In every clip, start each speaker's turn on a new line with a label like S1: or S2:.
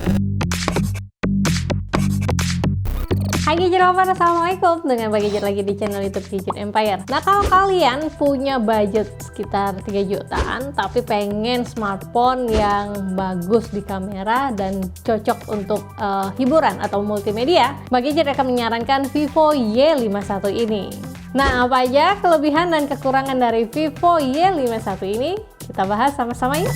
S1: Hai Gadget Lover, assalamualaikum. Dengan Gadget lagi di channel YouTube Gadget Empire. Nah, kalau kalian punya budget sekitar 3 jutaan tapi pengen smartphone yang bagus di kamera dan cocok untuk hiburan atau multimedia, Gadget akan menyarankan Vivo Y51 ini. Nah, apa aja kelebihan dan kekurangan dari Vivo Y51 ini? Kita bahas sama-sama yuk.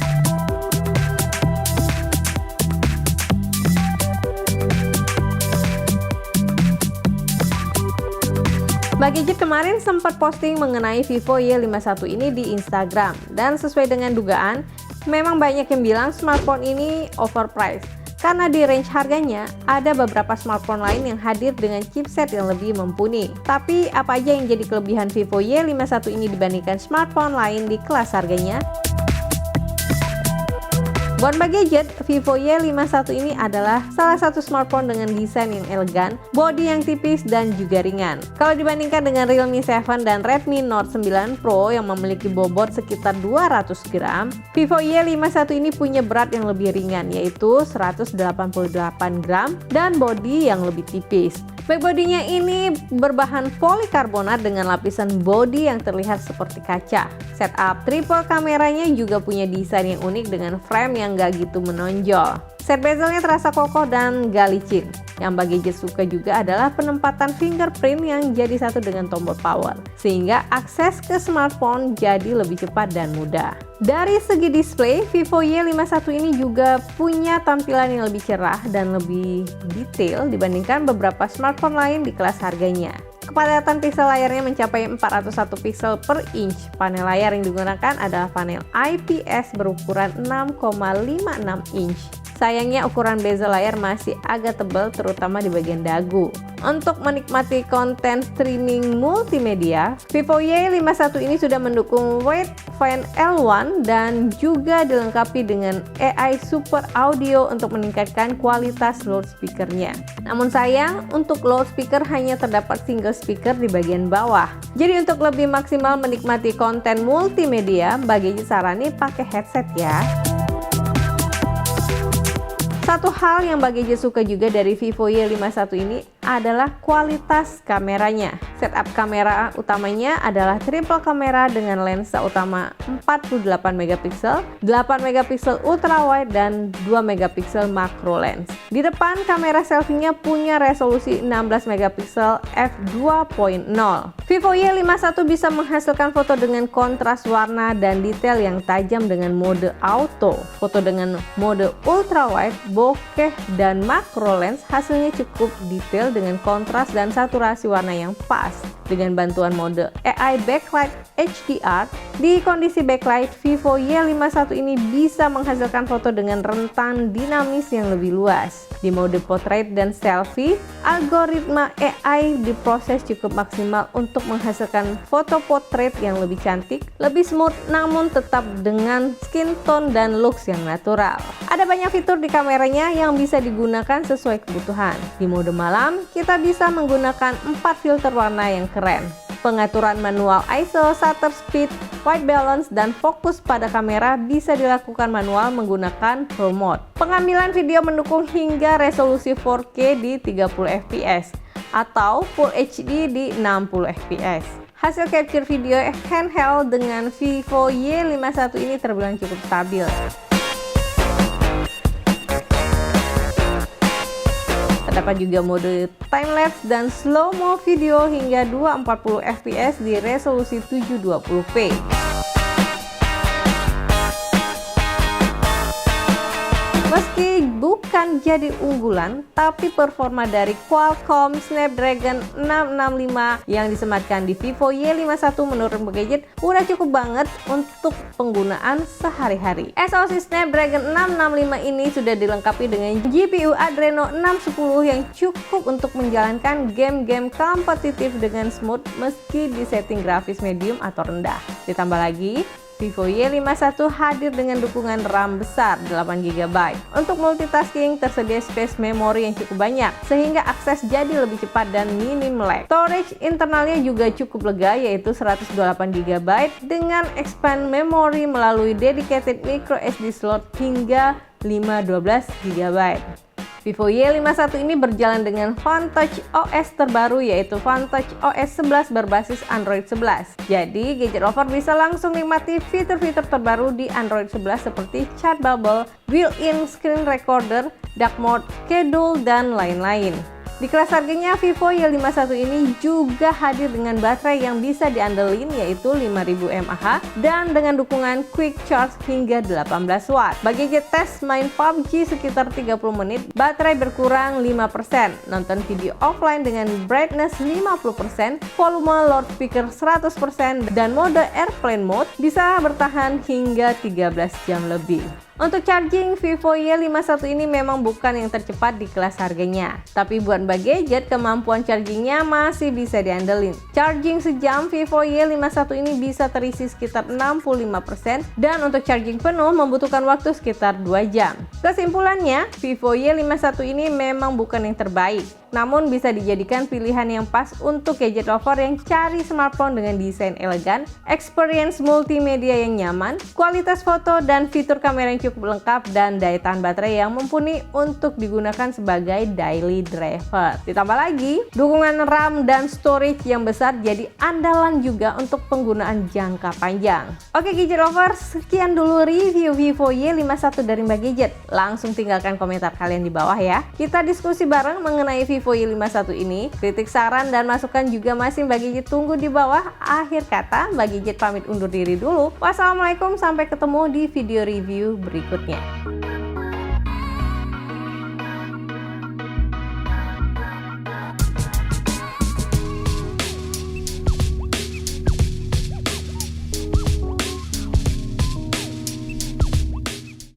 S1: Gadget kemarin sempat posting mengenai Vivo Y51 ini di Instagram, dan sesuai dengan dugaan, memang banyak yang bilang smartphone ini overpriced karena di range harganya ada beberapa smartphone lain yang hadir dengan chipset yang lebih mumpuni. Tapi apa aja yang jadi kelebihan Vivo Y51 ini dibandingkan smartphone lain di kelas harganya? Buat Gadget, Vivo Y51 ini adalah salah satu smartphone dengan desain yang elegan, bodi yang tipis, dan juga ringan. Kalau dibandingkan dengan Realme 7 dan Redmi Note 9 Pro yang memiliki bobot sekitar 200 gram, Vivo Y51 ini punya berat yang lebih ringan, yaitu 188 gram, dan bodi yang lebih tipis. Backbodinya ini berbahan polikarbonat dengan lapisan bodi yang terlihat seperti kaca. Setup triple kameranya juga punya desain yang unik dengan frame yang gak gitu menonjol. Set bezelnya terasa kokoh dan gak licin. Yang Gadget suka juga adalah penempatan fingerprint yang jadi satu dengan tombol power, sehingga akses ke smartphone jadi lebih cepat dan mudah. Dari segi display, Vivo Y51 ini juga punya tampilan yang lebih cerah dan lebih detail dibandingkan beberapa smartphone lain di kelas harganya. Kepadatan pixel layarnya mencapai 401 pixel per inch. Panel layar yang digunakan adalah panel IPS berukuran 6,56 inch. Sayangnya ukuran bezel layar masih agak tebal, terutama di bagian dagu. Untuk menikmati konten streaming multimedia, Vivo Y51 ini sudah mendukung Wide Fan L1 dan juga dilengkapi dengan AI Super Audio untuk meningkatkan kualitas loudspeakernya. Namun sayang, untuk loudspeaker hanya terdapat single speaker di bagian bawah. Jadi untuk lebih maksimal menikmati konten multimedia, Gadget sarani pakai headset ya. Satu hal yang Gadget suka juga dari Vivo Y51 ini adalah kualitas kameranya. Setup kamera utamanya adalah triple kamera dengan lensa utama 48 megapiksel, 8 megapiksel ultrawide, dan 2 megapiksel macro lens. Di depan, kamera selfie-nya punya resolusi 16 megapiksel f2.0. Vivo Y51 bisa menghasilkan foto dengan kontras warna dan detail yang tajam dengan mode auto. Foto dengan mode ultrawide, bokeh, dan macro lens hasilnya cukup detail dengan kontras dan saturasi warna yang pas. Dengan bantuan mode AI Backlight HDR, di kondisi backlight, Vivo Y51 ini bisa menghasilkan foto dengan rentan dinamis yang lebih luas. Di mode portrait dan selfie, algoritma AI diproses cukup maksimal untuk menghasilkan foto portrait yang lebih cantik, lebih smooth, namun tetap dengan skin tone dan looks yang natural. Ada banyak fitur di kameranya yang bisa digunakan sesuai kebutuhan. Di mode malam, kita bisa menggunakan 4 filter warna yang keren. Pengaturan manual ISO, shutter speed, white balance, dan fokus pada kamera bisa dilakukan manual menggunakan Pro Mode. Pengambilan video mendukung hingga resolusi 4K di 30 fps atau Full HD di 60 fps. Hasil capture video handheld dengan Vivo Y51 ini terbilang cukup stabil. Terdapat juga mode time-lapse dan slow-mo video hingga 240 fps di resolusi 720p. Meski bukan jadi unggulan, tapi performa dari Qualcomm Snapdragon 665 yang disematkan di Vivo Y51 menurut Gadget udah cukup banget untuk penggunaan sehari-hari. SoC Snapdragon 665 ini sudah dilengkapi dengan GPU Adreno 610 yang cukup untuk menjalankan game-game kompetitif dengan smooth meski di setting grafis medium atau rendah. Ditambah lagi, Vivo Y51 hadir dengan dukungan RAM besar 8GB. Untuk multitasking tersedia space memori yang cukup banyak sehingga akses jadi lebih cepat dan minim lag. Storage internalnya juga cukup lega yaitu 128GB dengan expand memori melalui dedicated micro SD slot hingga 512 GB. Vivo Y51 ini berjalan dengan Vantage OS terbaru, yaitu Vantage OS 11 berbasis Android 11. Jadi gadget lover bisa langsung nikmati fitur-fitur terbaru di Android 11 seperti chat bubble, built-in screen recorder, dark mode, schedule, dan lain-lain. Di kelas harganya, Vivo Y51 ini juga hadir dengan baterai yang bisa diandelin, yaitu 5000 mAh dan dengan dukungan quick charge hingga 18 watt. Bagi gadget tes main PUBG sekitar 30 menit, baterai berkurang 5%, nonton video offline dengan brightness 50%, volume loudspeaker 100%, dan mode airplane mode bisa bertahan hingga 13 jam lebih. Untuk charging, Vivo Y51 ini memang bukan yang tercepat di kelas harganya, tapi buat mbak gadget, kemampuan chargingnya masih bisa diandelin. Charging sejam, Vivo Y51 ini bisa terisi sekitar 65%, dan untuk charging penuh membutuhkan waktu sekitar 2 jam. Kesimpulannya, Vivo Y51 ini memang bukan yang terbaik, namun bisa dijadikan pilihan yang pas untuk gadget lover yang cari smartphone dengan desain elegan, experience multimedia yang nyaman, kualitas foto dan fitur kamera yang cukup lengkap, dan daya tahan baterai yang mumpuni untuk digunakan sebagai daily driver. Ditambah lagi, dukungan RAM dan storage yang besar jadi andalan juga untuk penggunaan jangka panjang. Oke gadget lovers, sekian dulu review Vivo Y51 dari Mbak Gadget. Langsung tinggalkan komentar kalian di bawah ya. Kita diskusi bareng mengenai Vivo Y51 ini. Kritik, saran, dan masukan juga masih Mbak Gadget tunggu di bawah. Akhir kata, Mbak Gadget pamit undur diri dulu. Wassalamualaikum, sampai ketemu di video review berikutnya.